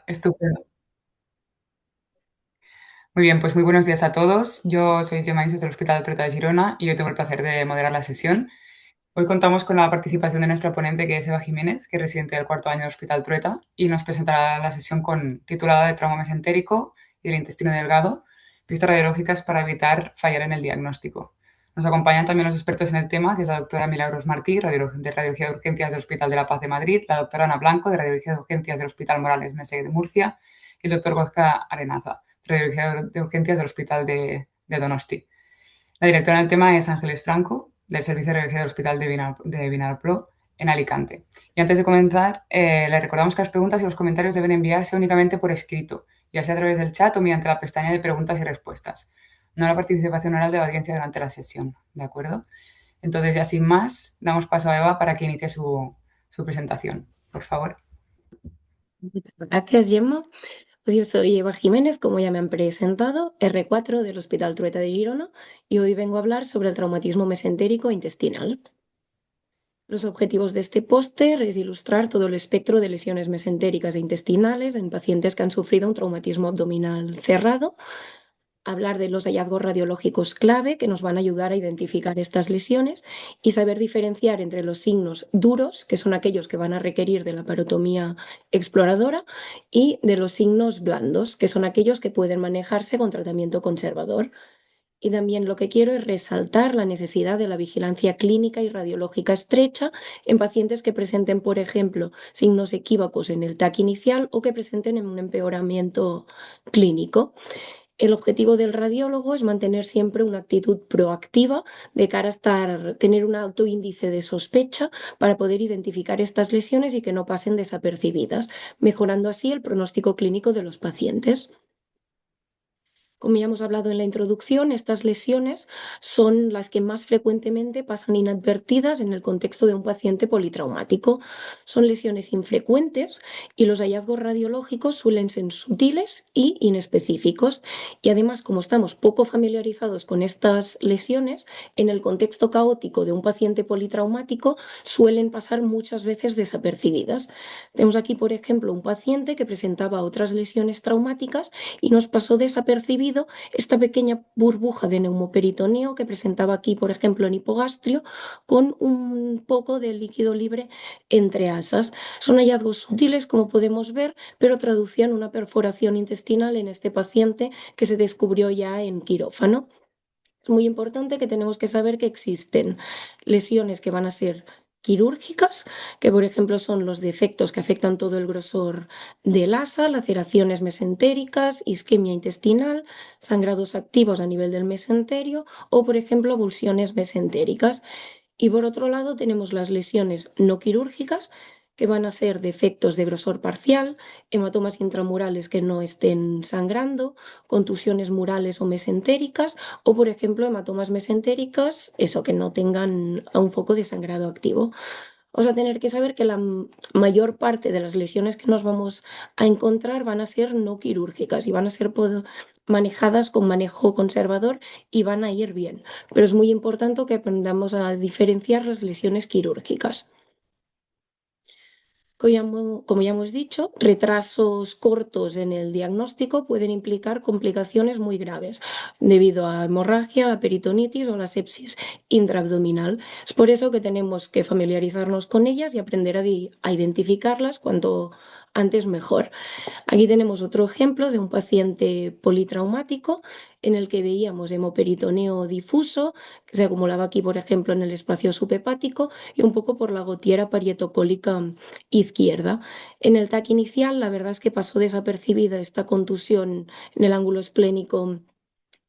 Estupendo. Muy bien, pues muy buenos días a todos. Yo soy Gemma Isos del Hospital Trueta de Girona y hoy tengo el placer de moderar la sesión. Hoy contamos con la participación de nuestra ponente, que es Eva Jiménez, que es residente del cuarto año del Hospital Trueta, y nos presentará la sesión titulada de trauma mesentérico y del intestino delgado, pistas radiológicas para evitar fallar en el diagnóstico. Nos acompañan también los expertos en el tema, que es la doctora Milagros Martí, de Radiología de Urgencias del Hospital de la Paz de Madrid, la doctora Ana Blanco, de Radiología de Urgencias del Hospital Morales Mese de Murcia, y el doctor Gorka Arenaza, de Radiología de Urgencias del Hospital de Donosti. La directora del tema es Ángeles Franco, del Servicio de Radiología del Hospital de Vinalopó, en Alicante. Y antes de comenzar, le recordamos que las preguntas y los comentarios deben enviarse únicamente por escrito, ya sea a través del chat o mediante la pestaña de preguntas y respuestas. No la participación oral de la audiencia durante la sesión, ¿de acuerdo? Entonces, ya sin más, damos paso a Eva para que inicie su presentación. Por favor. Gracias, Gemma. Pues yo soy Eva Jiménez, como ya me han presentado, R4 del Hospital Trueta de Girona, y hoy vengo a hablar sobre el traumatismo mesentérico intestinal. Los objetivos de este póster es ilustrar todo el espectro de lesiones mesentéricas e intestinales en pacientes que han sufrido un traumatismo abdominal cerrado, hablar de los hallazgos radiológicos clave que nos van a ayudar a identificar estas lesiones y saber diferenciar entre los signos duros, que son aquellos que van a requerir de la parotomía exploradora, y de los signos blandos, que son aquellos que pueden manejarse con tratamiento conservador. Y también lo que quiero es resaltar la necesidad de la vigilancia clínica y radiológica estrecha en pacientes que presenten, por ejemplo, signos equívocos en el TAC inicial o que presenten en un empeoramiento clínico. El objetivo del radiólogo es mantener siempre una actitud proactiva de cara a tener un alto índice de sospecha para poder identificar estas lesiones y que no pasen desapercibidas, mejorando así el pronóstico clínico de los pacientes. Como ya hemos hablado en la introducción, estas lesiones son las que más frecuentemente pasan inadvertidas en el contexto de un paciente politraumático. Son lesiones infrecuentes y los hallazgos radiológicos suelen ser sutiles y inespecíficos. Y además, como estamos poco familiarizados con estas lesiones, en el contexto caótico de un paciente politraumático suelen pasar muchas veces desapercibidas. Tenemos aquí, por ejemplo, un paciente que presentaba otras lesiones traumáticas y nos pasó desapercibido esta pequeña burbuja de neumoperitoneo que presentaba aquí, por ejemplo, en hipogastrio, con un poco de líquido libre entre asas. Son hallazgos sutiles, como podemos ver, pero traducían una perforación intestinal en este paciente que se descubrió ya en quirófano. Es muy importante que tenemos que saber que existen lesiones que van a ser quirúrgicas, que por ejemplo son los defectos que afectan todo el grosor del asa, laceraciones mesentéricas, isquemia intestinal, sangrados activos a nivel del mesenterio o por ejemplo avulsiones mesentéricas. Y por otro lado tenemos las lesiones no quirúrgicas, que van a ser defectos de grosor parcial, hematomas intramurales que no estén sangrando, contusiones murales o mesentéricas, o por ejemplo hematomas mesentéricas, eso que no tengan un foco de sangrado activo. Vamos a tener que saber que la mayor parte de las lesiones que nos vamos a encontrar van a ser no quirúrgicas y van a ser manejadas con manejo conservador y van a ir bien. Pero es muy importante que aprendamos a diferenciar las lesiones quirúrgicas. Como ya hemos dicho, retrasos cortos en el diagnóstico pueden implicar complicaciones muy graves debido a hemorragia, la peritonitis o la sepsis intraabdominal. Es por eso que tenemos que familiarizarnos con ellas y aprender a identificarlas cuanto antes mejor. Aquí tenemos otro ejemplo de un paciente politraumático en el que veíamos hemoperitoneo difuso, que se acumulaba aquí, por ejemplo, en el espacio subhepático y un poco por la gotiera parietocólica izquierda. En el TAC inicial, la verdad es que pasó desapercibida esta contusión en el ángulo esplénico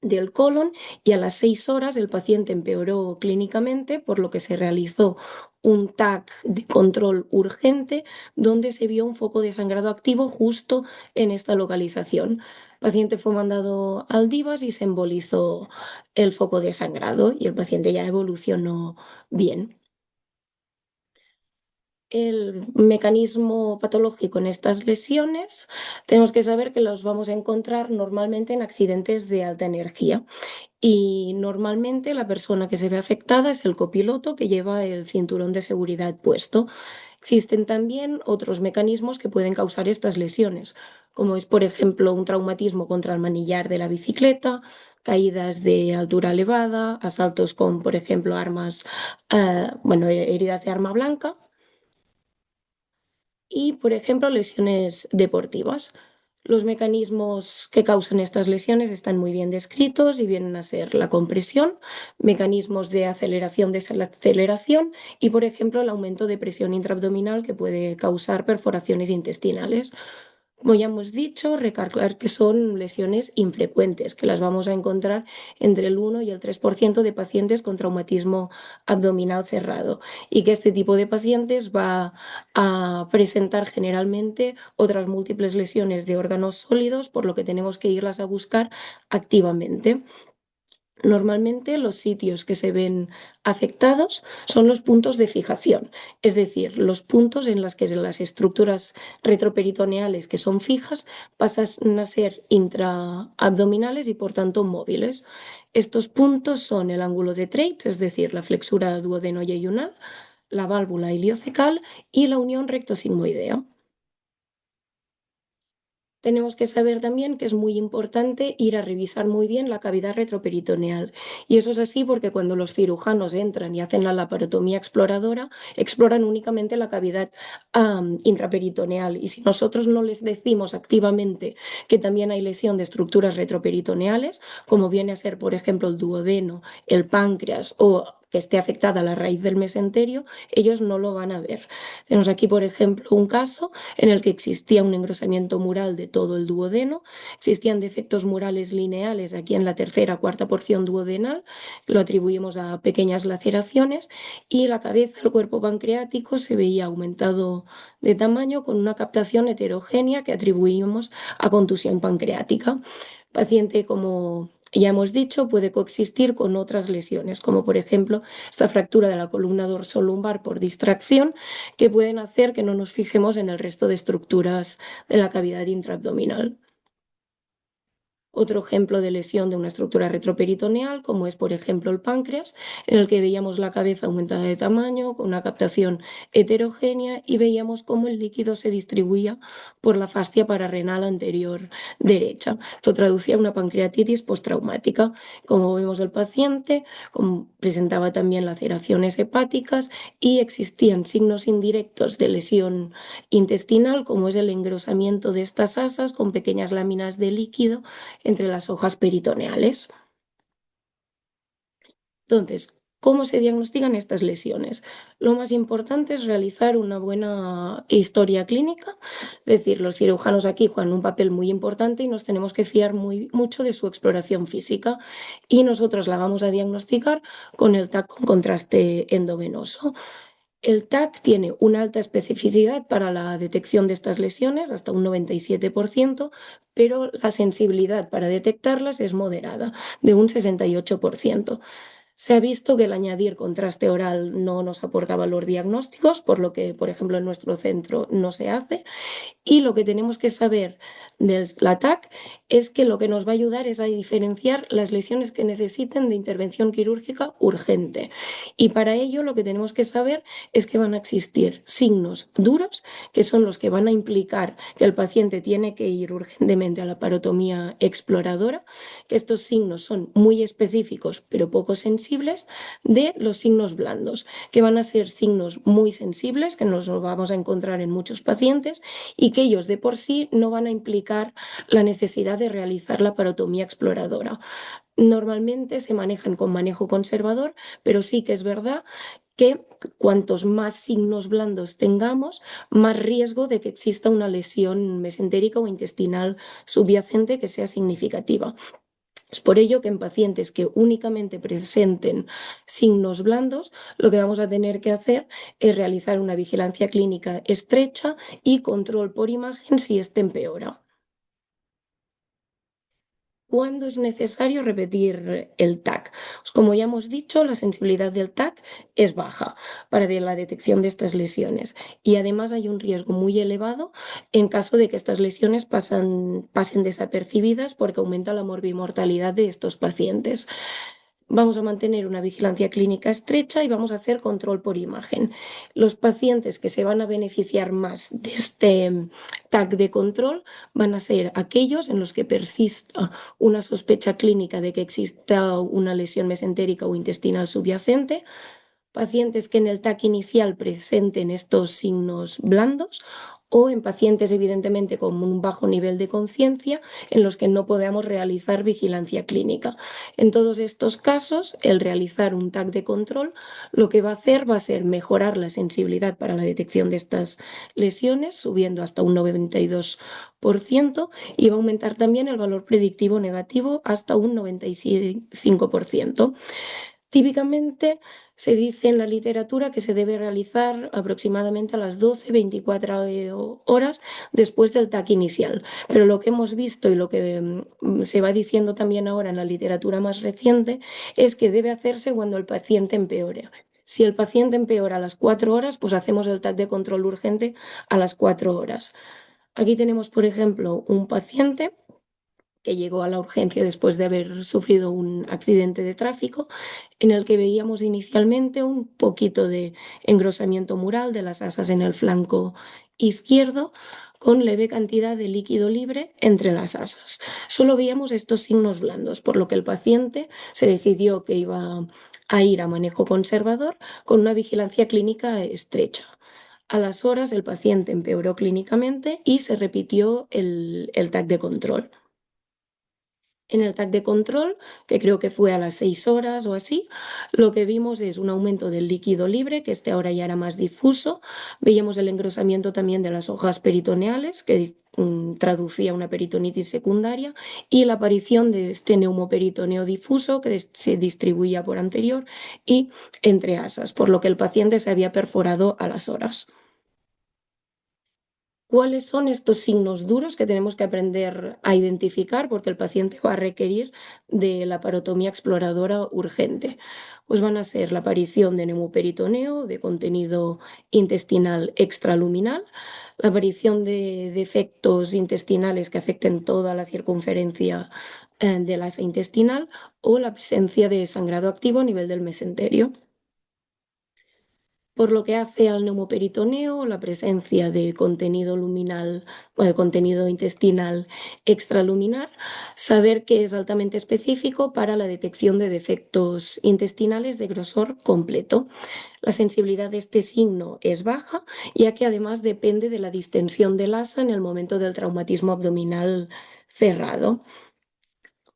del colon y a las 6 horas el paciente empeoró clínicamente, por lo que se realizó un TAC de control urgente donde se vio un foco de sangrado activo justo en esta localización. El paciente fue mandado al DIVAS y se embolizó el foco de sangrado y el paciente ya evolucionó bien. El mecanismo patológico en estas lesiones, tenemos que saber que los vamos a encontrar normalmente en accidentes de alta energía y normalmente la persona que se ve afectada es el copiloto que lleva el cinturón de seguridad puesto. Existen también otros mecanismos que pueden causar estas lesiones, como es, por ejemplo, un traumatismo contra el manillar de la bicicleta, caídas de altura elevada, asaltos con, por ejemplo, armas, bueno, heridas de arma blanca y, por ejemplo, lesiones deportivas. Los mecanismos que causan estas lesiones están muy bien descritos y vienen a ser la compresión, mecanismos de aceleración, desaceleración y, por ejemplo, el aumento de presión intraabdominal que puede causar perforaciones intestinales. Como ya hemos dicho, recalcar que son lesiones infrecuentes, que las vamos a encontrar entre el 1 y el 3% de pacientes con traumatismo abdominal cerrado y que este tipo de pacientes va a presentar generalmente otras múltiples lesiones de órganos sólidos, por lo que tenemos que irlas a buscar activamente. Normalmente los sitios que se ven afectados son los puntos de fijación, es decir, los puntos en los que las estructuras retroperitoneales que son fijas pasan a ser intraabdominales y por tanto móviles. Estos puntos son el ángulo de Treitz, es decir, la flexura duodeno-yeyunal, la válvula iliocecal y la unión rectosigmoidea. Tenemos que saber también que es muy importante ir a revisar muy bien la cavidad retroperitoneal. Y eso es así porque cuando los cirujanos entran y hacen la laparotomía exploradora, exploran únicamente la cavidad intraperitoneal. Y si nosotros no les decimos activamente que también hay lesión de estructuras retroperitoneales, como viene a ser, por ejemplo, el duodeno, el páncreas o que esté afectada la raíz del mesenterio, ellos no lo van a ver. Tenemos aquí, por ejemplo, un caso en el que existía un engrosamiento mural de todo el duodeno, existían defectos murales lineales aquí en la tercera, cuarta porción duodenal, lo atribuimos a pequeñas laceraciones, y la cabeza, el cuerpo pancreático se veía aumentado de tamaño con una captación heterogénea que atribuimos a contusión pancreática. Paciente, como ya hemos dicho, puede coexistir con otras lesiones, como por ejemplo esta fractura de la columna dorsolumbar por distracción, que pueden hacer que no nos fijemos en el resto de estructuras de la cavidad intraabdominal. Otro ejemplo de lesión de una estructura retroperitoneal, como es por ejemplo el páncreas, en el que veíamos la cabeza aumentada de tamaño, con una captación heterogénea y veíamos cómo el líquido se distribuía por la fascia pararrenal anterior derecha. Esto traducía una pancreatitis postraumática. Como vemos el paciente presentaba también laceraciones hepáticas y existían signos indirectos de lesión intestinal, como es el engrosamiento de estas asas con pequeñas láminas de líquido entre las hojas peritoneales. Entonces, ¿cómo se diagnostican estas lesiones? Lo más importante es realizar una buena historia clínica, es decir, los cirujanos aquí juegan un papel muy importante y nos tenemos que fiar mucho de su exploración física y nosotros la vamos a diagnosticar con el TAC con contraste endovenoso. El TAC tiene una alta especificidad para la detección de estas lesiones, hasta un 97%, pero la sensibilidad para detectarlas es moderada, de un 68%. Se ha visto que el añadir contraste oral no nos aporta valor diagnósticos, por lo que, por ejemplo, en nuestro centro no se hace. Y lo que tenemos que saber del ATAC es que lo que nos va a ayudar es a diferenciar las lesiones que necesiten de intervención quirúrgica urgente. Y para ello lo que tenemos que saber es que van a existir signos duros, que son los que van a implicar que el paciente tiene que ir urgentemente a la parotomía exploradora, que estos signos son muy específicos pero poco sensibles, de los signos blandos, que van a ser signos muy sensibles, que nos los vamos a encontrar en muchos pacientes y que ellos de por sí no van a implicar la necesidad de realizar la parotomía exploradora. Normalmente se manejan con manejo conservador, pero sí que es verdad que cuantos más signos blandos tengamos, más riesgo de que exista una lesión mesentérica o intestinal subyacente que sea significativa. Es por ello que en pacientes que únicamente presenten signos blandos, lo que vamos a tener que hacer es realizar una vigilancia clínica estrecha y control por imagen si este empeora. ¿Cuándo es necesario repetir el TAC? Pues como ya hemos dicho, la sensibilidad del TAC es baja para la detección de estas lesiones y además hay un riesgo muy elevado en caso de que estas lesiones pasen desapercibidas porque aumenta la morbimortalidad de estos pacientes. Vamos a mantener una vigilancia clínica estrecha y vamos a hacer control por imagen. Los pacientes que se van a beneficiar más de este tag de control van a ser aquellos en los que persista una sospecha clínica de que exista una lesión mesentérica o intestinal subyacente, pacientes que en el TAC inicial presenten estos signos blandos o en pacientes evidentemente con un bajo nivel de conciencia en los que no podamos realizar vigilancia clínica. En todos estos casos, el realizar un TAC de control lo que va a hacer va a ser mejorar la sensibilidad para la detección de estas lesiones, subiendo hasta un 92%, y va a aumentar también el valor predictivo negativo hasta un 95%. Típicamente se dice en la literatura que se debe realizar aproximadamente a las 12-24 horas después del TAC inicial, pero lo que hemos visto y lo que se va diciendo también ahora en la literatura más reciente es que debe hacerse cuando el paciente empeore. Si el paciente empeora a las 4 horas, pues hacemos el TAC de control urgente a las 4 horas. Aquí tenemos, por ejemplo, un paciente que llegó a la urgencia después de haber sufrido un accidente de tráfico, en el que veíamos inicialmente un poquito de engrosamiento mural de las asas en el flanco izquierdo, con leve cantidad de líquido libre entre las asas. Solo veíamos estos signos blandos, por lo que el paciente se decidió que iba a ir a manejo conservador con una vigilancia clínica estrecha. A las horas el paciente empeoró clínicamente y se repitió el TAC de control. En el TAC de control, que creo que fue a las 6 horas o así, lo que vimos es un aumento del líquido libre, que este ahora ya era más difuso. Veíamos el engrosamiento también de las hojas peritoneales, que traducía una peritonitis secundaria, y la aparición de este neumoperitoneo difuso, que se distribuía por anterior y entre asas, por lo que el paciente se había perforado a las horas. ¿Cuáles son estos signos duros que tenemos que aprender a identificar? Porque el paciente va a requerir de la parotomía exploradora urgente. Pues van a ser la aparición de neumoperitoneo, de contenido intestinal extraluminal, la aparición de defectos intestinales que afecten toda la circunferencia del asa intestinal, o la presencia de sangrado activo a nivel del mesenterio. Por lo que hace al neumoperitoneo, la presencia de contenido luminal o de contenido intestinal extraluminar, saber que es altamente específico para la detección de defectos intestinales de grosor completo. La sensibilidad de este signo es baja, ya que además depende de la distensión del asa en el momento del traumatismo abdominal cerrado.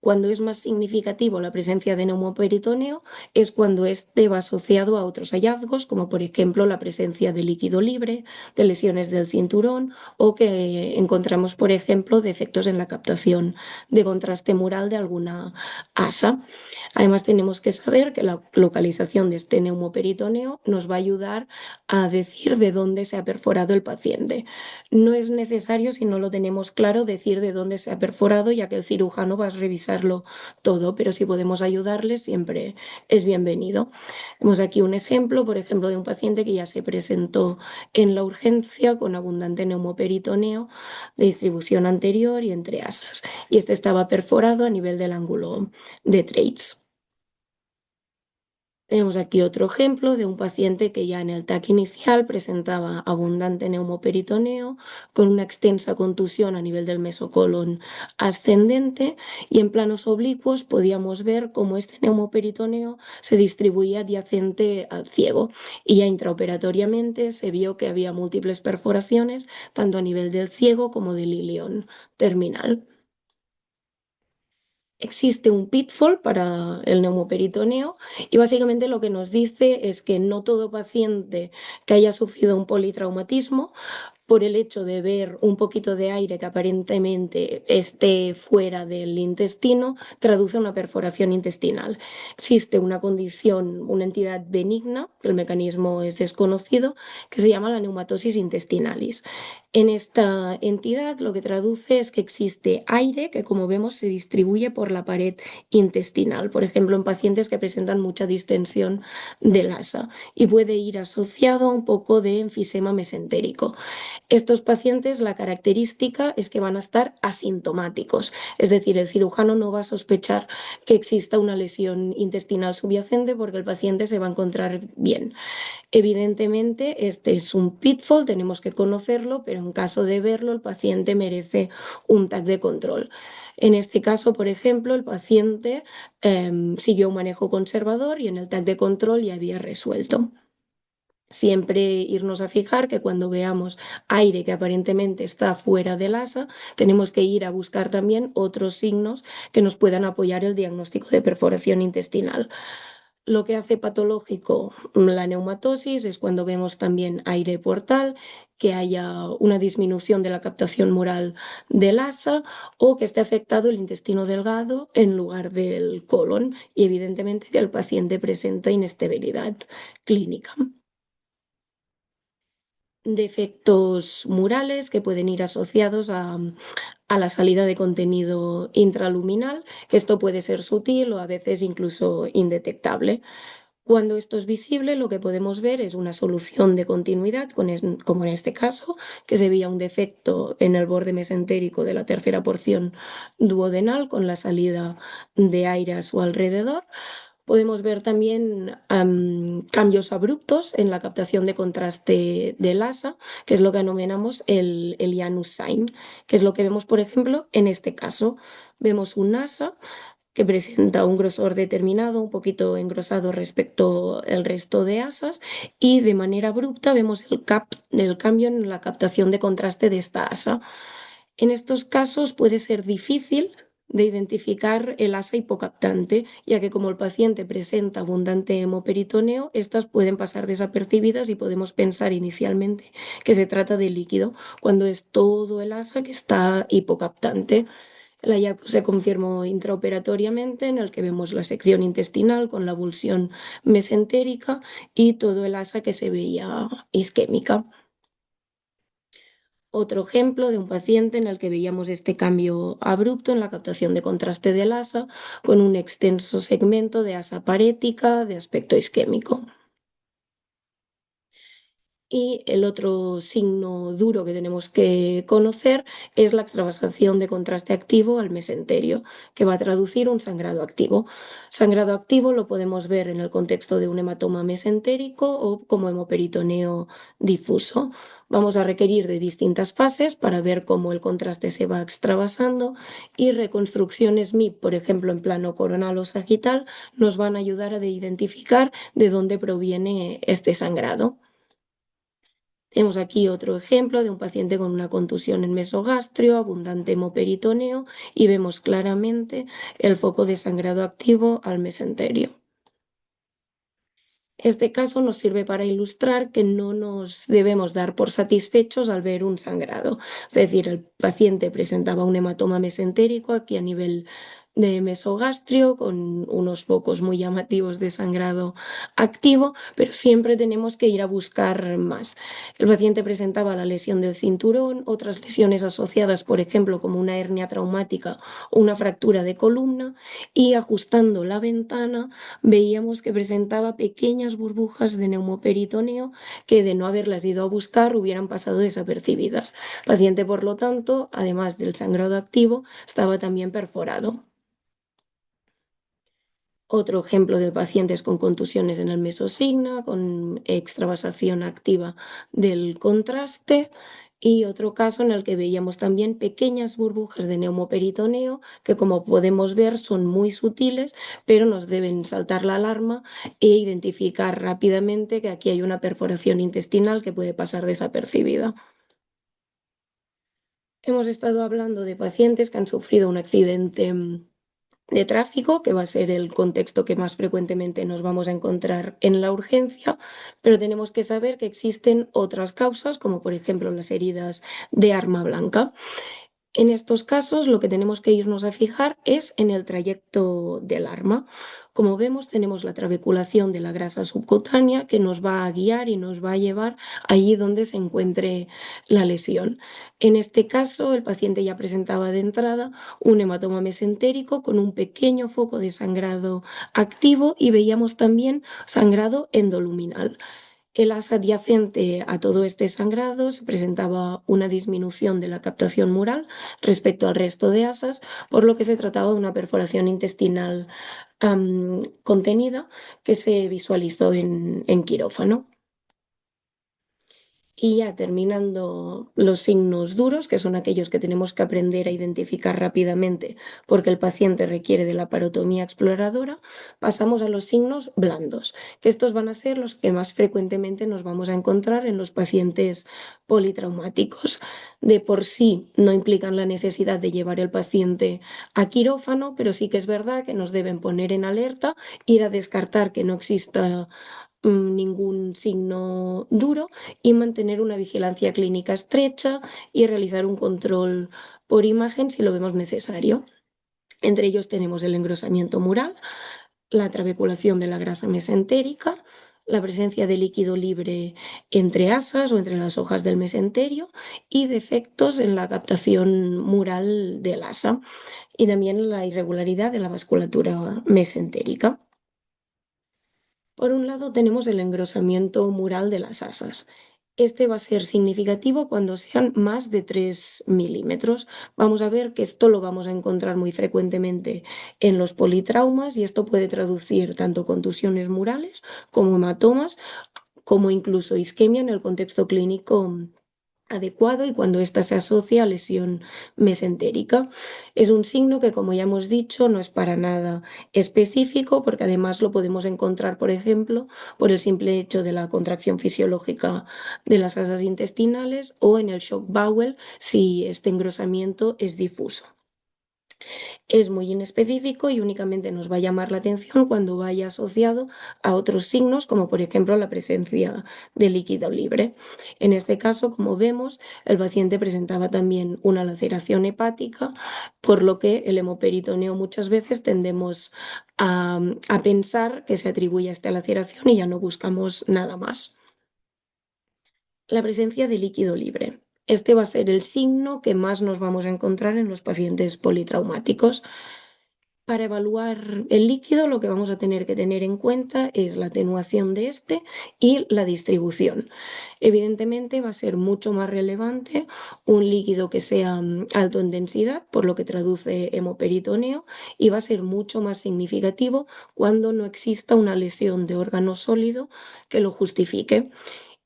Cuando es más significativo la presencia de neumoperitoneo es cuando este va asociado a otros hallazgos, como por ejemplo la presencia de líquido libre, de lesiones del cinturón, o que encontramos, por ejemplo, defectos en la captación de contraste mural de alguna asa. Además, tenemos que saber que la localización de este neumoperitoneo nos va a ayudar a decir de dónde se ha perforado el paciente. No es necesario, si no lo tenemos claro, decir de dónde se ha perforado, ya que el cirujano va a revisarlo todo, pero si podemos ayudarle, siempre es bienvenido. Tenemos aquí un ejemplo, por ejemplo, de un paciente que ya se presentó en la urgencia con abundante neumoperitoneo de distribución anterior y entre asas, y este estaba perforado a nivel del ángulo de Treitz. Tenemos aquí otro ejemplo de un paciente que ya en el TAC inicial presentaba abundante neumoperitoneo con una extensa contusión a nivel del mesocolon ascendente, y en planos oblicuos podíamos ver cómo este neumoperitoneo se distribuía adyacente al ciego, y ya intraoperatoriamente se vio que había múltiples perforaciones tanto a nivel del ciego como del ilion terminal. Existe un pitfall para el neumoperitoneo, y básicamente lo que nos dice es que no todo paciente que haya sufrido un politraumatismo, por el hecho de ver un poquito de aire que aparentemente esté fuera del intestino, traduce una perforación intestinal. Existe una condición, una entidad benigna, el mecanismo es desconocido, que se llama la neumatosis intestinalis. En esta entidad lo que traduce es que existe aire que, como vemos, se distribuye por la pared intestinal, por ejemplo, en pacientes que presentan mucha distensión del asa, y puede ir asociado a un poco de enfisema mesentérico. Estos pacientes, la característica es que van a estar asintomáticos, es decir, el cirujano no va a sospechar que exista una lesión intestinal subyacente porque el paciente se va a encontrar bien. Evidentemente, este es un pitfall, tenemos que conocerlo, pero en caso de verlo, el paciente merece un TAC de control. En este caso, por ejemplo, el paciente siguió un manejo conservador y en el TAC de control ya había resuelto. Siempre irnos a fijar que cuando veamos aire que aparentemente está fuera del asa, tenemos que ir a buscar también otros signos que nos puedan apoyar el diagnóstico de perforación intestinal. Lo que hace patológico la neumatosis es cuando vemos también aire portal, que haya una disminución de la captación mural del asa o que esté afectado el intestino delgado en lugar del colon y evidentemente que el paciente presenta inestabilidad clínica. Defectos murales que pueden ir asociados a la salida de contenido intraluminal, que esto puede ser sutil o a veces incluso indetectable. Cuando esto es visible, lo que podemos ver es una solución de continuidad, como en este caso, que se veía un defecto en el borde mesentérico de la tercera porción duodenal con la salida de aire a su alrededor. Podemos ver también cambios abruptos en la captación de contraste del asa, que es lo que denominamos el Janus sign, que es lo que vemos, por ejemplo, en este caso. Vemos un asa que presenta un grosor determinado, un poquito engrosado respecto al resto de asas, y de manera abrupta vemos el cambio en la captación de contraste de esta asa. En estos casos puede ser difícil de identificar el asa hipocaptante, ya que como el paciente presenta abundante hemoperitoneo, estas pueden pasar desapercibidas y podemos pensar inicialmente que se trata de líquido, cuando es todo el asa que está hipocaptante. El hallazgo se confirmó intraoperatoriamente en el que vemos la sección intestinal con la avulsión mesentérica y todo el asa que se veía isquémica. Otro ejemplo de un paciente en el que veíamos este cambio abrupto en la captación de contraste del asa con un extenso segmento de asa parética de aspecto isquémico. Y el otro signo duro que tenemos que conocer es la extravasación de contraste activo al mesenterio, que va a traducir un sangrado activo. Sangrado activo lo podemos ver en el contexto de un hematoma mesentérico o como hemoperitoneo difuso. Vamos a requerir de distintas fases para ver cómo el contraste se va extravasando y reconstrucciones MIP, por ejemplo, en plano coronal o sagital, nos van a ayudar a identificar de dónde proviene este sangrado. Tenemos aquí otro ejemplo de un paciente con una contusión en mesogastrio, abundante hemoperitoneo y vemos claramente el foco de sangrado activo al mesenterio. Este caso nos sirve para ilustrar que no nos debemos dar por satisfechos al ver un sangrado. Es decir, el paciente presentaba un hematoma mesentérico aquí a nivel de mesogastrio con unos focos muy llamativos de sangrado activo, pero siempre tenemos que ir a buscar más. El paciente presentaba la lesión del cinturón, otras lesiones asociadas, por ejemplo, como una hernia traumática o una fractura de columna, y ajustando la ventana veíamos que presentaba pequeñas burbujas de neumoperitoneo que de no haberlas ido a buscar hubieran pasado desapercibidas. El paciente, por lo tanto, además del sangrado activo, estaba también perforado. Otro ejemplo de pacientes con contusiones en el mesosigna, con extravasación activa del contraste. Y otro caso en el que veíamos también pequeñas burbujas de neumoperitoneo que, como podemos ver, son muy sutiles, pero nos deben saltar la alarma e identificar rápidamente que aquí hay una perforación intestinal que puede pasar desapercibida. Hemos estado hablando de pacientes que han sufrido un accidente de tráfico, que va a ser el contexto que más frecuentemente nos vamos a encontrar en la urgencia, pero tenemos que saber que existen otras causas, como por ejemplo las heridas de arma blanca. En estos casos, lo que tenemos que irnos a fijar es en el trayecto del arma. Como vemos, tenemos la trabeculación de la grasa subcutánea que nos va a guiar y nos va a llevar allí donde se encuentre la lesión. En este caso, el paciente ya presentaba de entrada un hematoma mesentérico con un pequeño foco de sangrado activo y veíamos también sangrado endoluminal. El asa adyacente a todo este sangrado se presentaba una disminución de la captación mural respecto al resto de asas, por lo que se trataba de una perforación intestinal contenida que se visualizó en quirófano. Y ya terminando los signos duros, que son aquellos que tenemos que aprender a identificar rápidamente porque el paciente requiere de la parotomía exploradora, pasamos a los signos blandos, que estos van a ser los que más frecuentemente nos vamos a encontrar en los pacientes politraumáticos. De por sí no implican la necesidad de llevar el paciente a quirófano, pero sí que es verdad que nos deben poner en alerta, ir a descartar que no exista ningún signo duro y mantener una vigilancia clínica estrecha y realizar un control por imagen si lo vemos necesario. Entre ellos tenemos el engrosamiento mural, la trabeculación de la grasa mesentérica, la presencia de líquido libre entre asas o entre las hojas del mesenterio y defectos en la captación mural del asa y también la irregularidad de la vasculatura mesentérica. Por un lado tenemos el engrosamiento mural de las asas. Este va a ser significativo cuando sean más de 3 milímetros. Vamos a ver que esto lo vamos a encontrar muy frecuentemente en los politraumas y esto puede traducir tanto contusiones murales como hematomas, como incluso isquemia en el contexto clínico adecuado y cuando ésta se asocia a lesión mesentérica. Es un signo que, como ya hemos dicho, no es para nada específico porque además lo podemos encontrar, por ejemplo, por el simple hecho de la contracción fisiológica de las asas intestinales o en el shock bowel si este engrosamiento es difuso. Es muy inespecífico y únicamente nos va a llamar la atención cuando vaya asociado a otros signos, como por ejemplo la presencia de líquido libre. En este caso, como vemos, el paciente presentaba también una laceración hepática, por lo que el hemoperitoneo muchas veces tendemos a pensar que se atribuye a esta laceración y ya no buscamos nada más. La presencia de líquido libre. Este va a ser el signo que más nos vamos a encontrar en los pacientes politraumáticos. Para evaluar el líquido, lo que vamos a tener que tener en cuenta es la atenuación de este y la distribución. Evidentemente va a ser mucho más relevante un líquido que sea alto en densidad, por lo que traduce hemoperitoneo, y va a ser mucho más significativo cuando no exista una lesión de órgano sólido que lo justifique.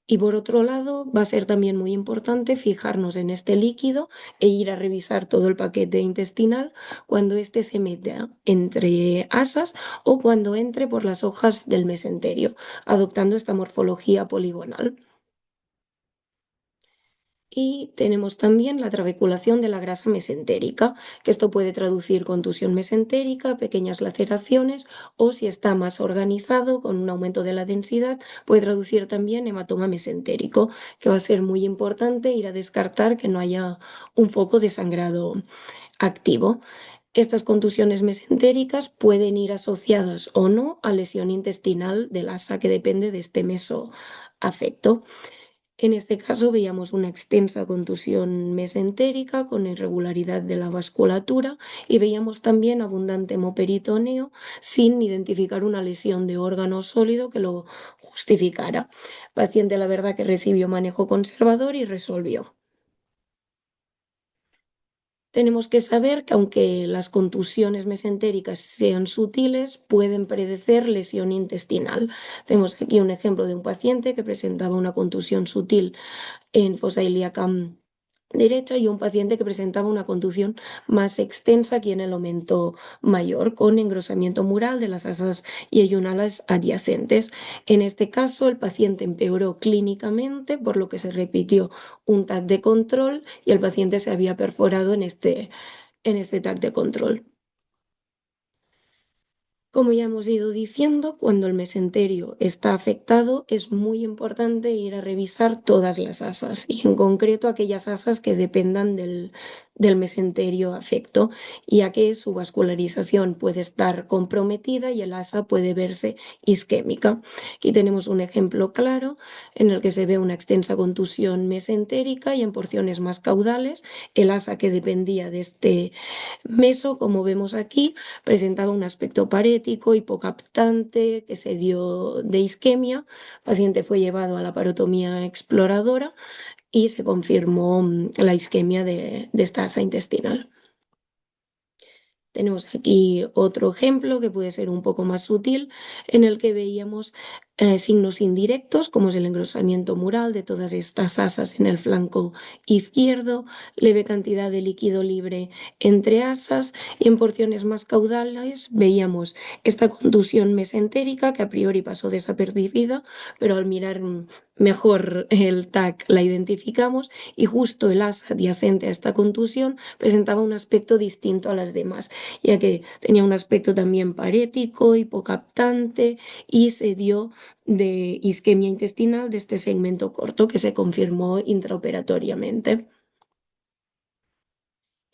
Y por otro lado, va a ser también muy importante fijarnos en este líquido e ir a revisar todo el paquete intestinal cuando éste se meta entre asas o cuando entre por las hojas del mesenterio, adoptando esta morfología poligonal. Y tenemos también la trabeculación de la grasa mesentérica, que esto puede traducir contusión mesentérica, pequeñas laceraciones o si está más organizado con un aumento de la densidad, puede traducir también hematoma mesentérico, que va a ser muy importante ir a descartar que no haya un foco de sangrado activo. Estas contusiones mesentéricas pueden ir asociadas o no a lesión intestinal del asa que depende de este mesoafecto. En este caso veíamos una extensa contusión mesentérica con irregularidad de la vasculatura y veíamos también abundante hemoperitoneo sin identificar una lesión de órgano sólido que lo justificara. Paciente, la verdad, que recibió manejo conservador y resolvió. Tenemos que saber que aunque las contusiones mesentéricas sean sutiles, pueden predecer lesión intestinal. Tenemos aquí un ejemplo de un paciente que presentaba una contusión sutil en fosa ilíaca derecha y un paciente que presentaba una contusión más extensa aquí en el aumento mayor con engrosamiento mural de las asas yeyunales adyacentes. En este caso, el paciente empeoró clínicamente, por lo que se repitió un TAC de control y el paciente se había perforado en este TAC de control. Como ya hemos ido diciendo, cuando el mesenterio está afectado, es muy importante ir a revisar todas las asas y en concreto aquellas asas que dependan del mesenterio afecto, ya que su vascularización puede estar comprometida y el asa puede verse isquémica. Aquí tenemos un ejemplo claro en el que se ve una extensa contusión mesentérica y en porciones más caudales el asa que dependía de este meso, como vemos aquí, presentaba un aspecto parético parético, hipocaptante, que se dio de isquemia. El paciente fue llevado a la parotomía exploradora y se confirmó la isquemia de esta asa intestinal. Tenemos aquí otro ejemplo que puede ser un poco más sutil, en el que veíamos signos indirectos, como es el engrosamiento mural de todas estas asas en el flanco izquierdo, leve cantidad de líquido libre entre asas, y en porciones más caudales veíamos esta contusión mesentérica que a priori pasó desapercibida, pero al mirar mejor el TAC la identificamos, y justo el asa adyacente a esta contusión presentaba un aspecto distinto a las demás, ya que tenía un aspecto también parético, hipocaptante, y se dio de isquemia intestinal de este segmento corto que se confirmó intraoperatoriamente.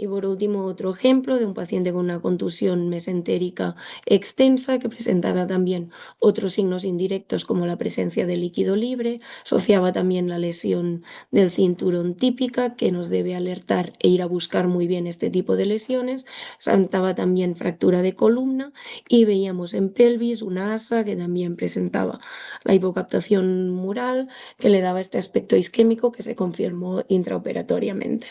Y por último, otro ejemplo de un paciente con una contusión mesentérica extensa que presentaba también otros signos indirectos como la presencia de líquido libre, asociaba también la lesión del cinturón típica que nos debe alertar e ir a buscar muy bien este tipo de lesiones. Presentaba también fractura de columna y veíamos en pelvis una asa que también presentaba la hipocaptación mural que le daba este aspecto isquémico que se confirmó intraoperatoriamente.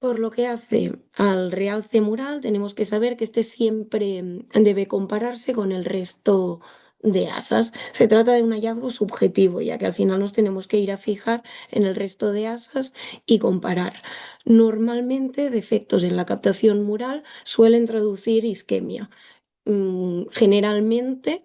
Por lo que hace al realce mural, tenemos que saber que este siempre debe compararse con el resto de asas. Se trata de un hallazgo subjetivo, ya que al final nos tenemos que ir a fijar en el resto de asas y comparar. Normalmente, defectos en la captación mural suelen traducir isquemia. Generalmente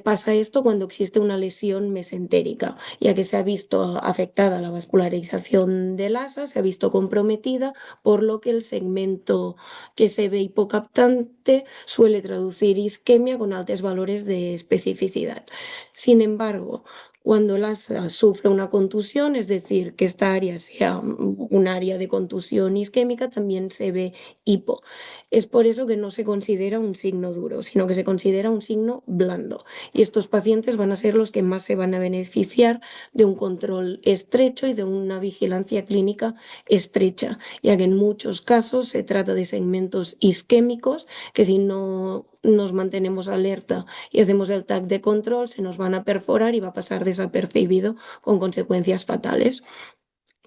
pasa esto cuando existe una lesión mesentérica, ya que se ha visto afectada la vascularización del asa, se ha visto comprometida, por lo que el segmento que se ve hipocaptante suele traducir isquemia con altos valores de especificidad. Sin embargo, cuando el asa sufre una contusión, es decir, que esta área sea un área de contusión isquémica, también se ve hipo. Es por eso que no se considera un signo duro, sino que se considera un signo blando. Y estos pacientes van a ser los que más se van a beneficiar de un control estrecho y de una vigilancia clínica estrecha, ya que en muchos casos se trata de segmentos isquémicos que, si no nos mantenemos alerta y hacemos el TAC de control, se nos van a perforar y va a pasar desapercibido con consecuencias fatales.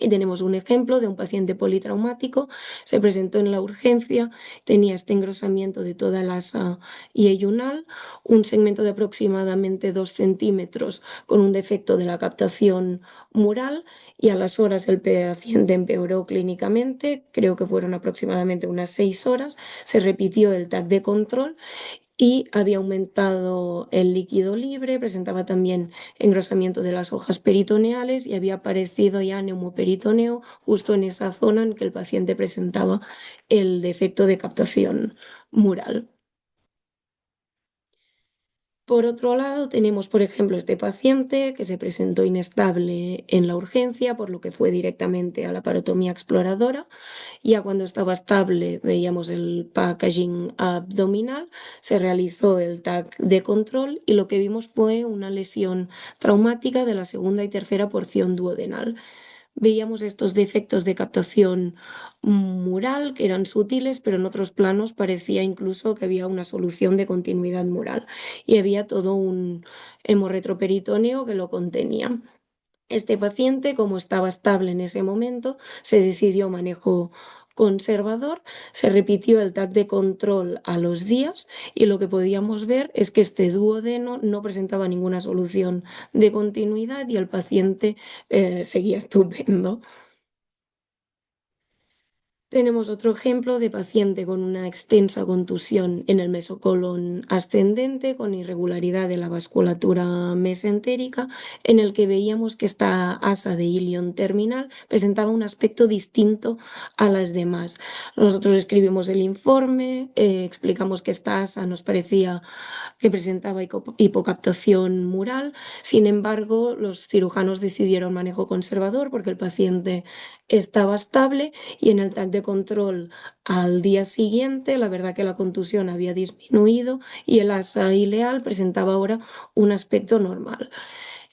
Y tenemos un ejemplo de un paciente politraumático, se presentó en la urgencia, tenía este engrosamiento de toda la asa yeyunal, un segmento de aproximadamente 2 centímetros con un defecto de la captación mural, y a las horas el paciente empeoró clínicamente, creo que fueron aproximadamente unas 6 horas, se repitió el TAC de control y había aumentado el líquido libre, presentaba también engrosamiento de las hojas peritoneales y había aparecido ya neumoperitoneo justo en esa zona en que el paciente presentaba el defecto de captación mural. Por otro lado, tenemos, por ejemplo, este paciente que se presentó inestable en la urgencia, por lo que fue directamente a la parotomía exploradora. Ya cuando estaba estable, veíamos el packaging abdominal, se realizó el TAC de control y lo que vimos fue una lesión traumática de la segunda y tercera porción duodenal. Veíamos estos defectos de captación mural que eran sutiles, pero en otros planos parecía incluso que había una solución de continuidad mural y había todo un hemorretroperitoneo que lo contenía. Este paciente, como estaba estable en ese momento, se decidió manejo conservador, se repitió el TAC de control a los días y lo que podíamos ver es que este duodeno no presentaba ninguna solución de continuidad y el paciente seguía estupendo. Tenemos otro ejemplo de paciente con una extensa contusión en el mesocolon ascendente, con irregularidad de la vasculatura mesentérica, en el que veíamos que esta asa de ilion terminal presentaba un aspecto distinto a las demás. Nosotros escribimos el informe, explicamos que esta asa nos parecía que presentaba hipocaptación mural. Sin embargo, los cirujanos decidieron manejo conservador porque el paciente estaba estable, y en el TAC de control al día siguiente, la verdad que la contusión había disminuido y el asa ileal presentaba ahora un aspecto normal.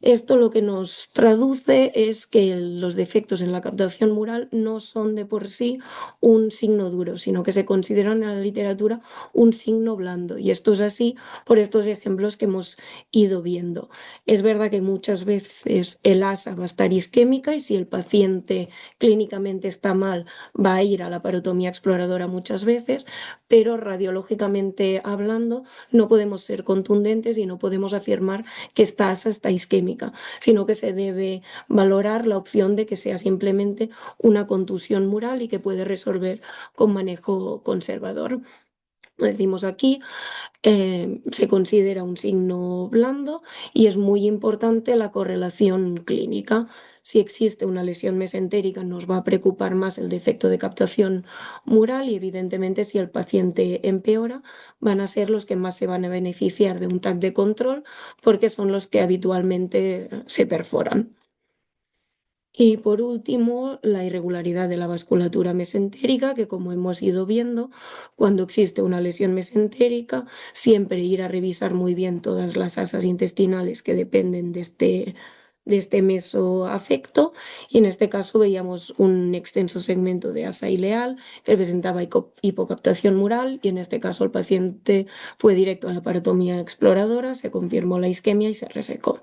Esto lo que nos traduce es que los defectos en la captación mural no son de por sí un signo duro, sino que se consideran en la literatura un signo blando. Y esto es así por estos ejemplos que hemos ido viendo. Es verdad que muchas veces el ASA va a estar isquémica y si el paciente clínicamente está mal, va a ir a la parotomía exploradora muchas veces, pero radiológicamente hablando no podemos ser contundentes y no podemos afirmar que esta asa está isquémica, sino que se debe valorar la opción de que sea simplemente una contusión mural y que puede resolver con manejo conservador. Decimos aquí, se considera un signo blando y es muy importante la correlación clínica. Si existe una lesión mesentérica, nos va a preocupar más el defecto de captación mural y evidentemente si el paciente empeora, van a ser los que más se van a beneficiar de un TAC de control porque son los que habitualmente se perforan. Y por último, la irregularidad de la vasculatura mesentérica, que como hemos ido viendo, cuando existe una lesión mesentérica, siempre ir a revisar muy bien todas las asas intestinales que dependen de este mesoafecto. Y en este caso veíamos un extenso segmento de asa ileal que presentaba hipocaptación mural y en este caso el paciente fue directo a la parotomía exploradora, se confirmó la isquemia y se resecó.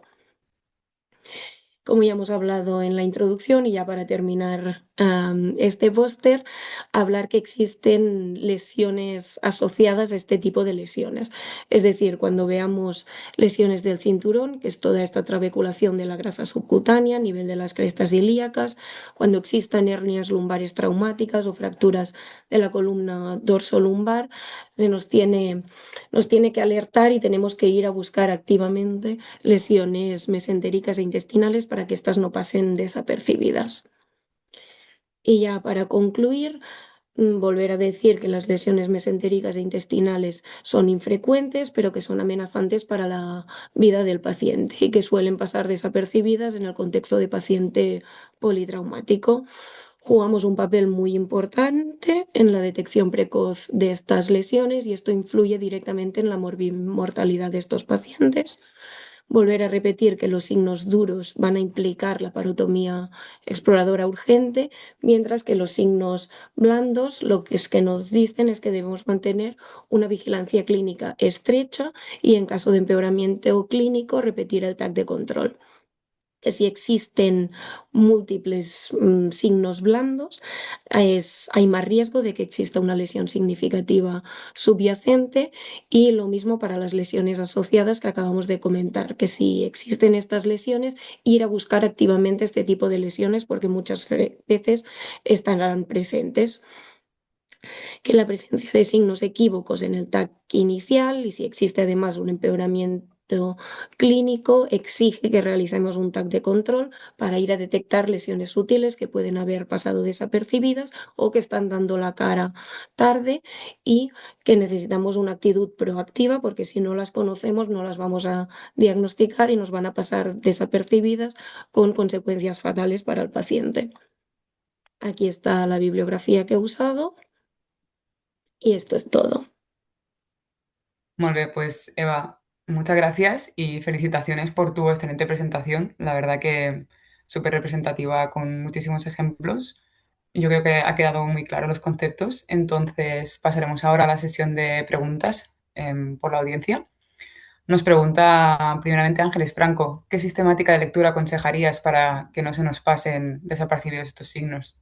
Como ya hemos hablado en la introducción y ya para terminar este póster, hablar que existen lesiones asociadas a este tipo de lesiones. Es decir, cuando veamos lesiones del cinturón, que es toda esta trabeculación de la grasa subcutánea a nivel de las crestas ilíacas, cuando existan hernias lumbares traumáticas o fracturas de la columna dorsolumbar, nos tiene que alertar y tenemos que ir a buscar activamente lesiones mesentéricas e intestinales para que éstas no pasen desapercibidas. Y ya para concluir, volver a decir que las lesiones mesentéricas e intestinales son infrecuentes, pero que son amenazantes para la vida del paciente y que suelen pasar desapercibidas en el contexto de paciente politraumático. Jugamos un papel muy importante en la detección precoz de estas lesiones y esto influye directamente en la mortalidad de estos pacientes. Volver a repetir que los signos duros van a implicar la parotomía exploradora urgente, mientras que los signos blandos lo que es que nos dicen es que debemos mantener una vigilancia clínica estrecha y en caso de empeoramiento clínico repetir el TAC de control. Que si existen múltiples signos blandos, hay más riesgo de que exista una lesión significativa subyacente y lo mismo para las lesiones asociadas que acabamos de comentar, que si existen estas lesiones, ir a buscar activamente este tipo de lesiones porque muchas veces estarán presentes. Que la presencia de signos equívocos en el TAC inicial y si existe además un empeoramiento clínico exige que realicemos un TAC de control para ir a detectar lesiones sutiles que pueden haber pasado desapercibidas o que están dando la cara tarde y que necesitamos una actitud proactiva porque si no las conocemos no las vamos a diagnosticar y nos van a pasar desapercibidas con consecuencias fatales para el paciente. Aquí está la bibliografía que he usado y esto es todo. Molt bé, pues Eva, muchas gracias y felicitaciones por tu excelente presentación. La verdad que súper representativa con muchísimos ejemplos. Yo creo que ha quedado muy claro los conceptos. Entonces pasaremos ahora a la sesión de preguntas por la audiencia. Nos pregunta primeramente Ángeles Franco, ¿qué sistemática de lectura aconsejarías para que no se nos pasen desapercibidos estos signos?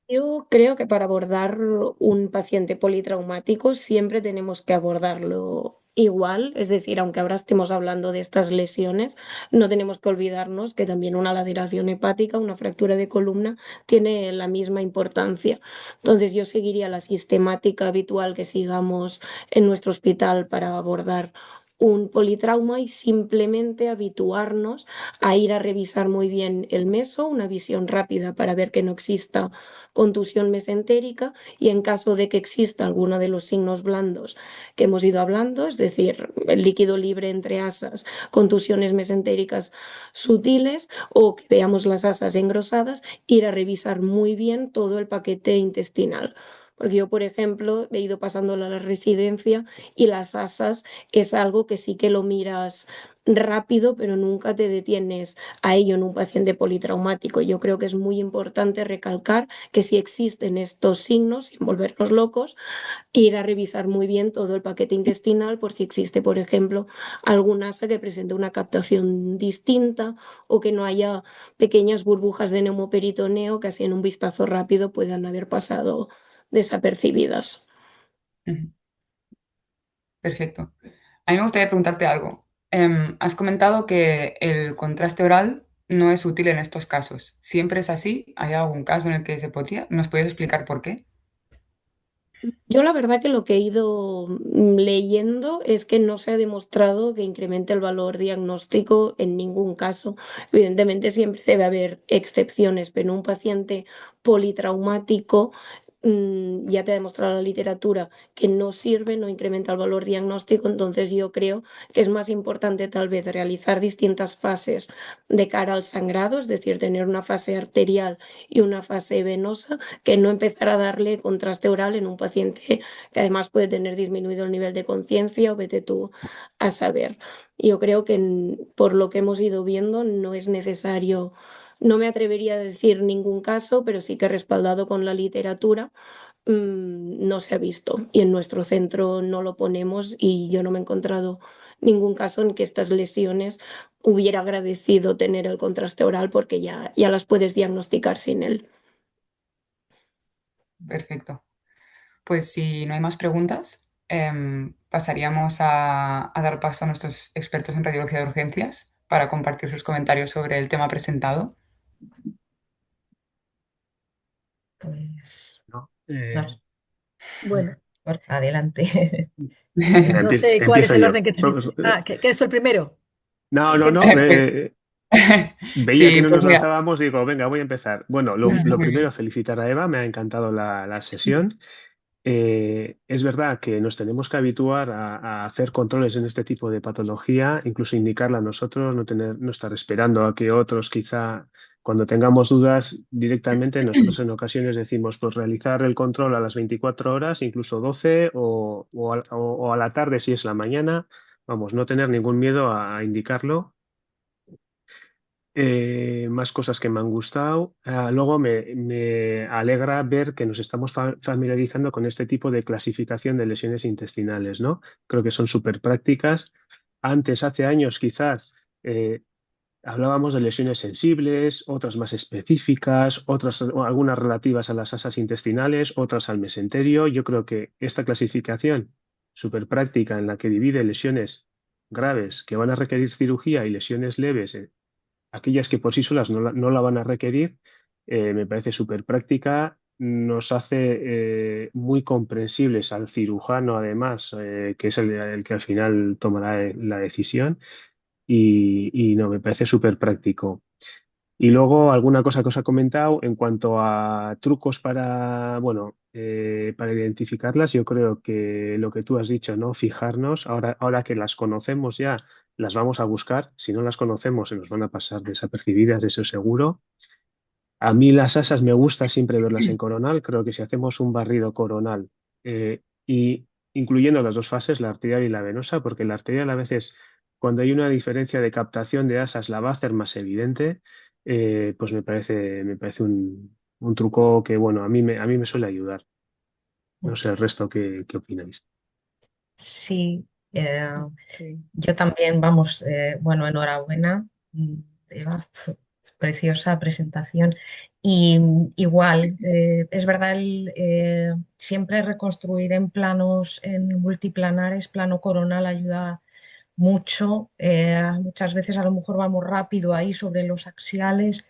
Yo creo que para abordar un paciente politraumático siempre tenemos que abordarlo igual, es decir, aunque ahora estemos hablando de estas lesiones, no tenemos que olvidarnos que también una laceración hepática, una fractura de columna, tiene la misma importancia. Entonces yo seguiría la sistemática habitual que sigamos en nuestro hospital para abordar un politrauma y simplemente habituarnos a ir a revisar muy bien el meso, una visión rápida para ver que no exista contusión mesentérica y en caso de que exista alguno de los signos blandos que hemos ido hablando, es decir, el líquido libre entre asas, contusiones mesentéricas sutiles o que veamos las asas engrosadas, ir a revisar muy bien todo el paquete intestinal. Porque yo, por ejemplo, he ido pasando a la residencia y las asas es algo que sí que lo miras rápido, pero nunca te detienes a ello en un paciente politraumático. Yo creo que es muy importante recalcar que si existen estos signos, sin volvernos locos, ir a revisar muy bien todo el paquete intestinal por si existe, por ejemplo, algún asa que presente una captación distinta o que no haya pequeñas burbujas de neumoperitoneo que así en un vistazo rápido puedan haber pasado desapercibidas. Ujú. Perfecto. A mí me gustaría preguntarte algo. Has comentado que el contraste oral no es útil en estos casos. ¿Siempre es así? ¿Hay algún caso en el que se podría? ¿Nos puedes explicar por qué? Yo la verdad que lo que he ido leyendo es que no se ha demostrado que incremente el valor diagnóstico en ningún caso. Evidentemente siempre debe haber excepciones, pero en un paciente politraumático ya te ha demostrado la literatura que no sirve, no incrementa el valor diagnóstico, entonces yo creo que es más importante tal vez realizar distintas fases de cara al sangrado, es decir, tener una fase arterial y una fase venosa que no empezar a darle contraste oral en un paciente que además puede tener disminuido el nivel de conciencia o vete tú a saber. Yo creo que por lo que hemos ido viendo no es necesario, no me atrevería a decir ningún caso, pero sí que respaldado con la literatura no se ha visto y en nuestro centro no lo ponemos y yo no me he encontrado ningún caso en que estas lesiones hubiera agradecido tener el contraste oral porque ya las puedes diagnosticar sin él. Perfecto. Pues si no hay más preguntas, pasaríamos a dar paso a nuestros expertos en radiología de urgencias para compartir sus comentarios sobre el tema presentado. Pues ¿No? no, bueno, adelante. Venga, No sé cuál es empiezo el yo. orden que tenéis. ¿Qué es el primero? No, no, ¿Tienes no. algo? Pues, Veía que sí, no pues nos mira, lanzábamos, digo, venga, voy a empezar. Bueno, lo primero, felicitar a Eva, me ha encantado la sesión. Es verdad que nos tenemos que habituar a hacer controles en este tipo de patología, incluso indicarla a nosotros, no estar esperando a que otros quizá cuando tengamos dudas directamente, nosotros en ocasiones decimos pues realizar el control a las 24 horas, incluso 12 o a la tarde si es la mañana, vamos, no tener ningún miedo a indicarlo. Más cosas que me han gustado. Luego me alegra ver que nos estamos familiarizando con este tipo de clasificación de lesiones intestinales, ¿no? Creo que son súper prácticas. Antes, hace años, quizás hablábamos de lesiones sensibles, otras más específicas, otras, o algunas relativas a las asas intestinales, otras al mesenterio. Yo creo que esta clasificación súper práctica en la que divide lesiones graves que van a requerir cirugía y lesiones leves aquellas que por sí solas no la van a requerir, me parece súper práctica, nos hace muy comprensibles al cirujano además, que es el que al final tomará la decisión y no, me parece súper práctico. Y luego alguna cosa que os ha comentado en cuanto a trucos para, bueno, para identificarlas, yo creo que lo que tú has dicho, ¿no? Fijarnos, ahora que las conocemos ya, las vamos a buscar. Si no las conocemos, se nos van a pasar desapercibidas, eso seguro. A mí las asas me gusta siempre verlas en coronal. Creo que si hacemos un barrido coronal y incluyendo las dos fases, la arterial y la venosa, porque la arterial a veces cuando hay una diferencia de captación de asas la va a hacer más evidente, pues me parece un truco que bueno, a mí me suele ayudar. No sé el resto qué opináis. Sí, Sí. yo también, vamos, bueno, enhorabuena, Eva, preciosa presentación. Y igual, es verdad, siempre reconstruir en planos, en multiplanares, plano coronal ayuda mucho. Muchas veces a lo mejor vamos rápido ahí sobre los axiales.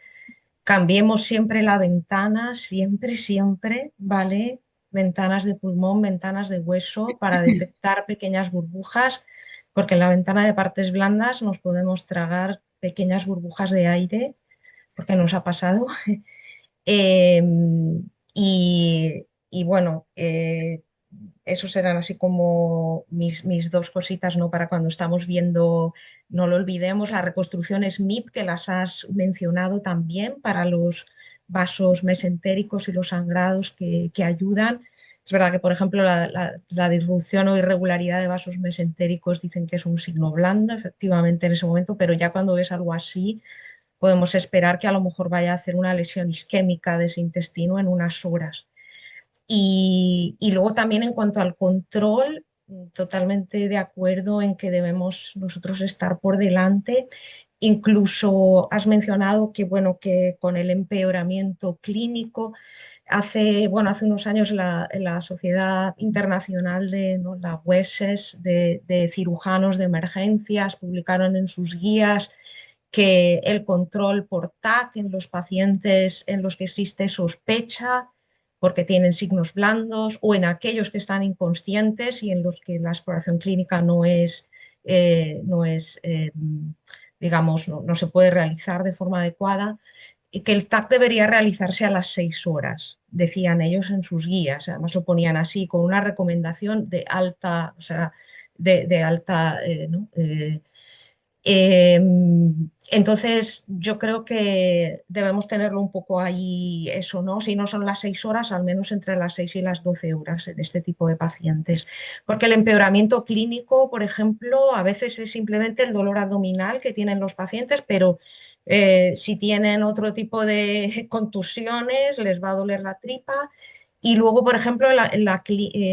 Cambiemos siempre la ventana, siempre, siempre, ¿vale? Ventanas de pulmón, ventanas de hueso para detectar pequeñas burbujas, porque en la ventana de partes blandas nos podemos tragar pequeñas burbujas de aire, porque nos ha pasado. Y bueno, esos serán así como mis dos cositas, ¿no? Para cuando estamos viendo, no lo olvidemos, la reconstrucción SMIP, que las has mencionado también para los vasos mesentéricos y los sangrados que ayudan. Es verdad que, por ejemplo, la disrupción o irregularidad de vasos mesentéricos dicen que es un signo blando, efectivamente, en ese momento, pero ya cuando ves algo así, podemos esperar que a lo mejor vaya a hacer una lesión isquémica de ese intestino en unas horas. Y luego también en cuanto al control, totalmente de acuerdo en que debemos nosotros estar por delante. Incluso has mencionado que, bueno, que con el empeoramiento clínico, hace unos años la Sociedad Internacional de, ¿no?, la WESES de cirujanos de emergencias publicaron en sus guías que el control por TAC en los pacientes en los que existe sospecha porque tienen signos blandos o en aquellos que están inconscientes y en los que la exploración clínica no es, digamos, no se puede realizar de forma adecuada, y que el TAC debería realizarse a las 6 horas, decían ellos en sus guías. Además lo ponían así, con una recomendación de alta, o sea, de alta, ¿no? Eh, entonces, yo creo que debemos tenerlo un poco ahí, eso, ¿no? Si no son las 6 horas, al menos entre las 6 y las 12 horas en este tipo de pacientes. Porque el empeoramiento clínico, por ejemplo, a veces es simplemente el dolor abdominal que tienen los pacientes, pero si tienen otro tipo de contusiones, les va a doler la tripa. Y luego, por ejemplo,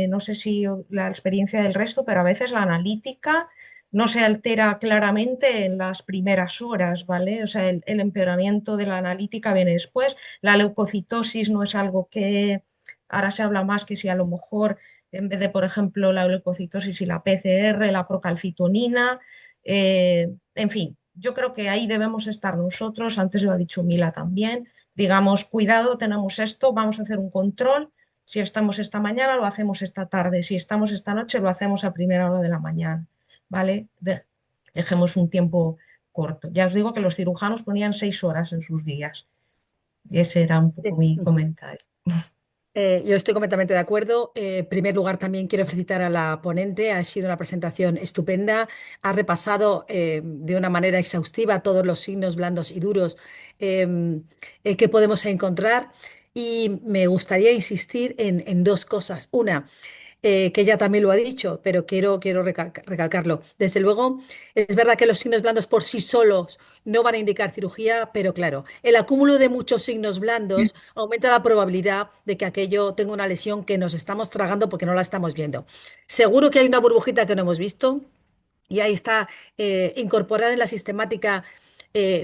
no sé si la experiencia del resto, pero a veces la analítica no se altera claramente en las primeras horas, ¿vale? O sea, el empeoramiento de la analítica viene después. La leucocitosis no es algo que ahora se habla más que si a lo mejor en vez de, por ejemplo, la leucocitosis y la PCR, la procalcitonina, en fin, yo creo que ahí debemos estar nosotros, antes lo ha dicho Mila también, digamos, cuidado, tenemos esto, vamos a hacer un control. Si estamos esta mañana, lo hacemos esta tarde. Si estamos esta noche, lo hacemos a primera hora de la mañana. ¿Vale? Dejemos un tiempo corto. Ya os digo que los cirujanos ponían 6 horas en sus guías. Y ese era un poco Sí. mi comentario. Yo estoy completamente de acuerdo. En primer lugar, también quiero felicitar a la ponente. Ha sido una presentación estupenda. Ha repasado de una manera exhaustiva todos los signos blandos y duros que podemos encontrar. Y me gustaría insistir en dos cosas. Una, que ella también lo ha dicho, pero quiero recalcarlo. Desde luego, es verdad que los signos blandos por sí solos no van a indicar cirugía, pero claro, el acúmulo de muchos signos blandos aumenta la probabilidad de que aquello tenga una lesión que nos estamos tragando porque no la estamos viendo. Seguro que hay una burbujita que no hemos visto. Y ahí está, incorporar en la sistemática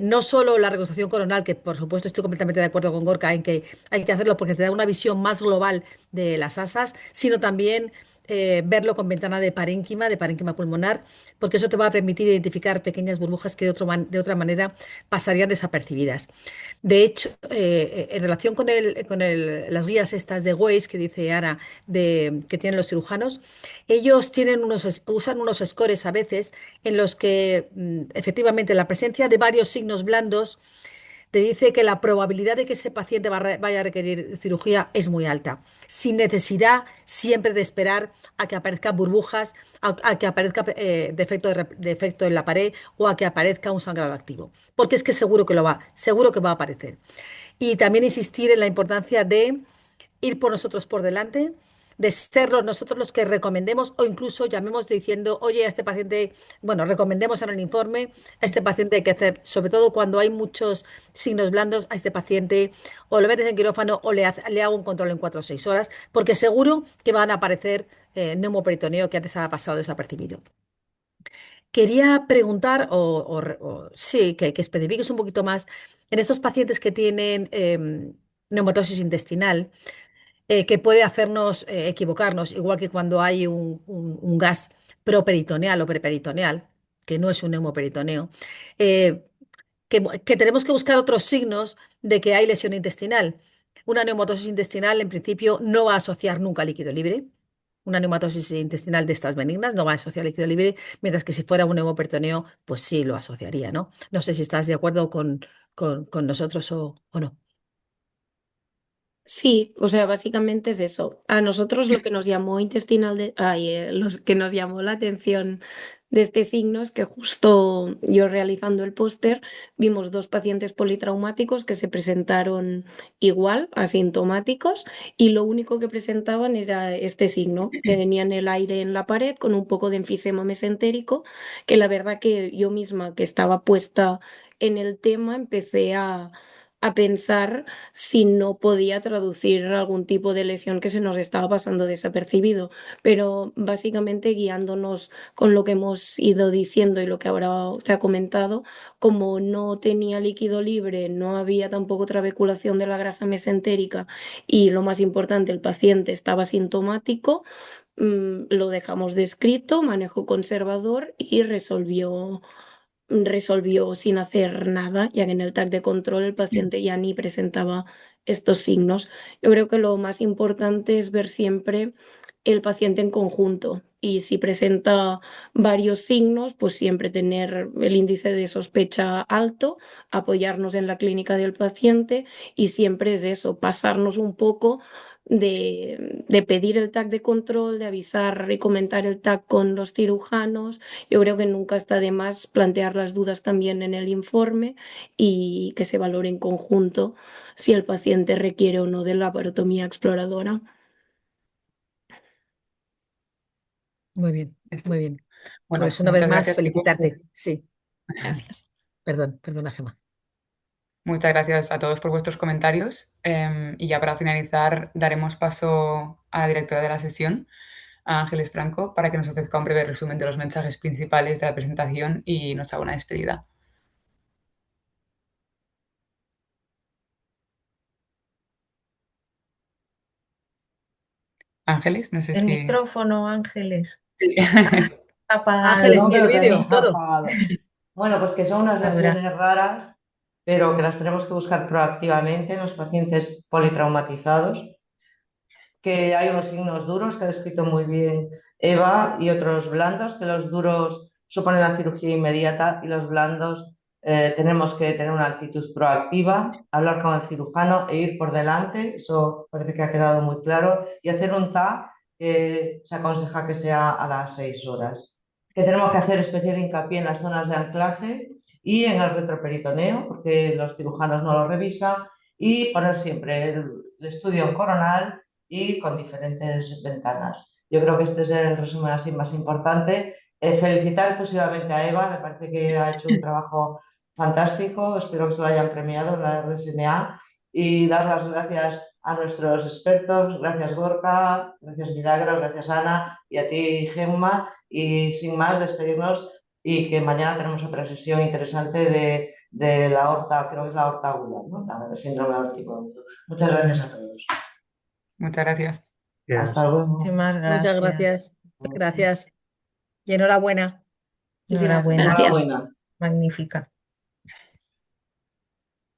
no solo la reconstrucción coronal, que por supuesto estoy completamente de acuerdo con Gorka en que hay que hacerlo porque te da una visión más global de las asas, sino también verlo con ventana de parénquima pulmonar, porque eso te va a permitir identificar pequeñas burbujas que de otra manera pasarían desapercibidas. De hecho, en relación con las guías estas de Waze que dice Ana, que tienen los cirujanos, ellos usan unos scores a veces en los que efectivamente la presencia de varios signos blandos te dice que la probabilidad de que ese paciente vaya a requerir cirugía es muy alta, sin necesidad siempre de esperar a que aparezcan burbujas, a que aparezca defecto en la pared o a que aparezca un sangrado activo, porque es que seguro que va a aparecer. Y también insistir en la importancia de ir por nosotros por delante, de serlos nosotros los que recomendemos o incluso llamemos diciendo, oye, a este paciente, bueno, recomendemos en el informe, a este paciente hay que hacer, sobre todo cuando hay muchos signos blandos, a este paciente o lo metes en quirófano o le hago un control en 4 o 6 horas, porque seguro que van a aparecer neumoperitoneo que antes ha pasado desapercibido. Quería preguntar, sí, que especifiques un poquito más, en estos pacientes que tienen neumatosis intestinal, que puede hacernos equivocarnos, igual que cuando hay un gas properitoneal o preperitoneal, que no es un neumoperitoneo, eh, que tenemos que buscar otros signos de que hay lesión intestinal. Una neumatosis intestinal, en principio, no va a asociar nunca líquido libre. Una neumatosis intestinal de estas benignas no va a asociar líquido libre, mientras que si fuera un neumoperitoneo, pues sí lo asociaría, ¿no? No sé si estás de acuerdo con nosotros o no. Sí, o sea, básicamente es eso. A nosotros lo que nos llamó la atención de este signo es que justo yo realizando el póster vimos dos pacientes politraumáticos que se presentaron igual, asintomáticos, y lo único que presentaban era este signo. Tenían el aire en la pared con un poco de enfisema mesentérico, que la verdad que yo misma, que estaba puesta en el tema, empecé a pensar si no podía traducir algún tipo de lesión que se nos estaba pasando desapercibido, pero básicamente guiándonos con lo que hemos ido diciendo y lo que ahora se ha comentado, como no tenía líquido libre, no había tampoco trabeculación de la grasa mesentérica y lo más importante, el paciente estaba sintomático, lo dejamos descrito, manejo conservador y resolvió sin hacer nada, ya que en el TAC de control el paciente ya ni presentaba estos signos. Yo creo que lo más importante es ver siempre el paciente en conjunto y si presenta varios signos, pues siempre tener el índice de sospecha alto, apoyarnos en la clínica del paciente y siempre es eso, pasarnos un poco de pedir el TAC de control, de avisar y comentar el TAC con los cirujanos. Yo creo que nunca está de más plantear las dudas también en el informe y que se valore en conjunto si el paciente requiere o no de laparotomía exploradora. Muy bien, Esto. muy bien. Bueno, Pues una vez muchas más, gracias, chicos. felicitarte. Sí, Gracias. perdona, Gemma. Muchas gracias a todos por vuestros comentarios. Y ya para finalizar, daremos paso a la directora de la sesión, a Ángeles Franco, para que nos ofrezca un breve resumen de los mensajes principales de la presentación y nos haga una despedida. Ángeles, no sé El si... micrófono, Ángeles, Sí. apagado. Ángeles, Perdón y que el lo vídeo, tenía todo. apagado. Bueno, pues que son unas Ahora, lesiones raras, pero que las tenemos que buscar proactivamente en los pacientes politraumatizados, que hay unos signos duros que ha descrito muy bien Eva y otros blandos, que los duros suponen la cirugía inmediata y los blandos tenemos que tener una actitud proactiva, hablar con el cirujano e ir por delante, eso parece que ha quedado muy claro, y hacer un TAC que se aconseja que sea a las 6 horas. Que tenemos que hacer especial hincapié en las zonas de anclaje y en el retroperitoneo, porque los cirujanos no lo revisan, y poner siempre el estudio coronal y con diferentes ventanas. Yo creo que este es el resumen así más importante. Felicitar efusivamente a Eva, me parece que ha hecho un trabajo fantástico, espero que se lo hayan premiado en la RSNA y dar las gracias a nuestros expertos, gracias Gorka, gracias Milagros, gracias Ana y a ti Gemma y sin más despedirnos y que mañana tenemos otra sesión interesante de la aorta, creo que es la aorta aguda, ¿no? La síndrome aórtico agudo. Muchas gracias a todos. Muchas gracias. Hasta luego. muchísimas Muchas gracias. gracias. Gracias. Y enhorabuena. Muchísimas Enhorabuena. gracias. Enhorabuena. Magnífica.